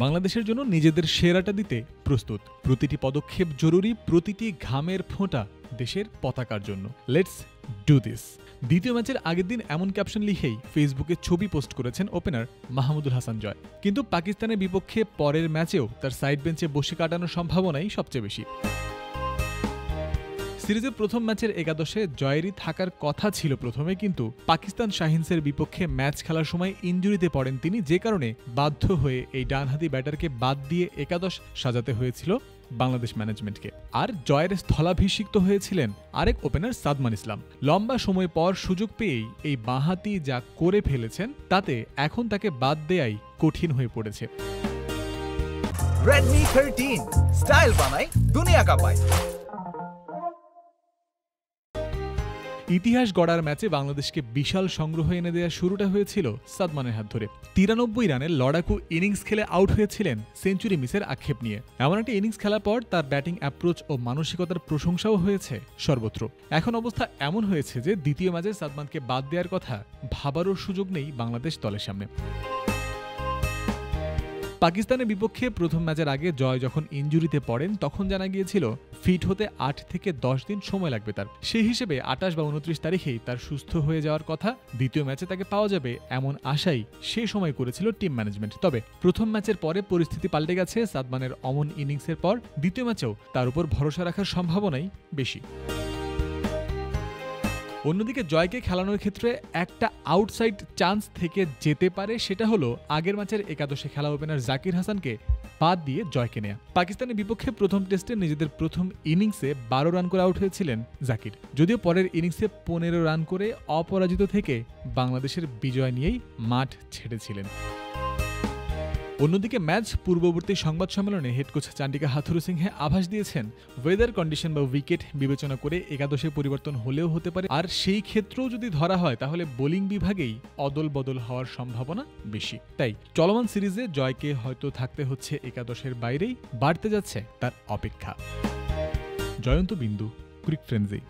বাংলাদেশের জন্য নিজেদের সেরাটা দিতে প্রস্তুত। প্রতিটি পদক্ষেপ জরুরি, প্রতিটি ঘামের ফোঁটা দেশের পতাকার জন্য। Let's do this. দ্বিতীয় ম্যাচের আগের দিন এমন ক্যাপশন লিখেই ফেসবুকে ছবি পোস্ট করেছেন ওপেনার মাহমুদুল হাসান জয়। কিন্তু পাকিস্তানের বিপক্ষে পরের ম্যাচেও তার সাইড বেঞ্চে বসে কাটানোর সম্ভাবনাই সবচেয়ে বেশি। সিরিজের প্রথম ম্যাচের একাদশে জয়েরই থাকার কথা ছিল প্রথমে, কিন্তু পাকিস্তান শাহিনসের বিপক্ষে ম্যাচ খেলার সময় ইনজুরিতে পড়েন তিনি, যে কারণে বাধ্য হয়ে এই ডানহাতি ব্যাটারকে বাদ দিয়ে একাদশ সাজাতে হয়েছিল বাংলাদেশ ম্যানেজমেন্টকে। আর জয়ের স্থলাভিষিক্ত হয়েছিলেন আরেক ওপেনার সাদমান ইসলাম। লম্বা সময় পর সুযোগ পেয়েই এই বাঁহাতি যা করে ফেলেছেন, তাতে এখন তাকে বাদ দেয়াই কঠিন হয়ে পড়েছে। Redmi 13 স্টাইল বানাই দুনিয়া কাঁপায়। ইতিহাস গড়ার ম্যাচে বাংলাদেশকে বিশাল সংগ্রহ এনে দেওয়ার শুরুটা হয়েছিল সাদমানের হাত ধরে। 93 রানের লড়াকু ইনিংস খেলে আউট হয়েছিলেন সেঞ্চুরি মিসের আক্ষেপ নিয়ে। এমন একটা ইনিংস খেলার পর তার ব্যাটিং অ্যাপ্রোচ ও মানসিকতার প্রশংসাও হয়েছে সর্বত্র। এখন অবস্থা এমন হয়েছে যে দ্বিতীয় ম্যাচে সাদমানকে বাদ দেওয়ার কথা ভাবারও সুযোগ নেই বাংলাদেশ দলের সামনে। পাকিস্তানের বিপক্ষে প্রথম ম্যাচের আগে জয় যখন ইনজুরিতে পড়েন, তখন জানা গিয়েছিল ফিট হতে 8 থেকে 10 দিন সময় লাগবে তার। সেই হিসেবে 28 বা 29 তারিখেই তার সুস্থ হয়ে যাওয়ার কথা। দ্বিতীয় ম্যাচে তাকে পাওয়া যাবে এমন আশাই সে সময় করেছিল টিম ম্যানেজমেন্ট। তবে প্রথম ম্যাচের পরে পরিস্থিতি পাল্টে গেছে। সাদমানের অমন ইনিংসের পর দ্বিতীয় ম্যাচেও তার উপর ভরসা রাখার সম্ভাবনাই বেশি। অন্যদিকে জয়কে খেলানোর ক্ষেত্রে একটা আউটসাইড চান্স থেকে যেতে পারে, সেটা হলো আগের ম্যাচের একাদশে খেলা ওপেনার জাকির হাসানকে বাদ দিয়ে জয়কে নেয়া। পাকিস্তানের বিপক্ষে প্রথম টেস্টে নিজেদের প্রথম ইনিংসে 12 রান করে আউট হয়েছিলেন জাকির, যদিও পরের ইনিংসে 15 রান করে অপরাজিত থেকে বাংলাদেশের বিজয় নিয়েই মাঠ ছেড়েছিলেন। অন্যদিকে ম্যাচ পূর্ববর্তী সংবাদ সম্মেলনে হেড কোচ চান্ডিকা হাথুরুসিংহে আভাস দিয়েছেন ওয়েদার কন্ডিশন বা উইকেট বিবেচনা করে একাদশে পরিবর্তন হলেও হতে পারে। আর সেই ক্ষেত্রেও যদি ধরা হয় তাহলে বোলিং বিভাগেই অদল বদল হওয়ার সম্ভাবনা বেশি। তাই চলমান সিরিজে জয়কে হয়তো থাকতে হচ্ছে একাদশের বাইরেই, বাড়তে যাচ্ছে তার অপেক্ষা। জয়ন্ত বিন্দু, ক্রিক ফ্রেন্সি।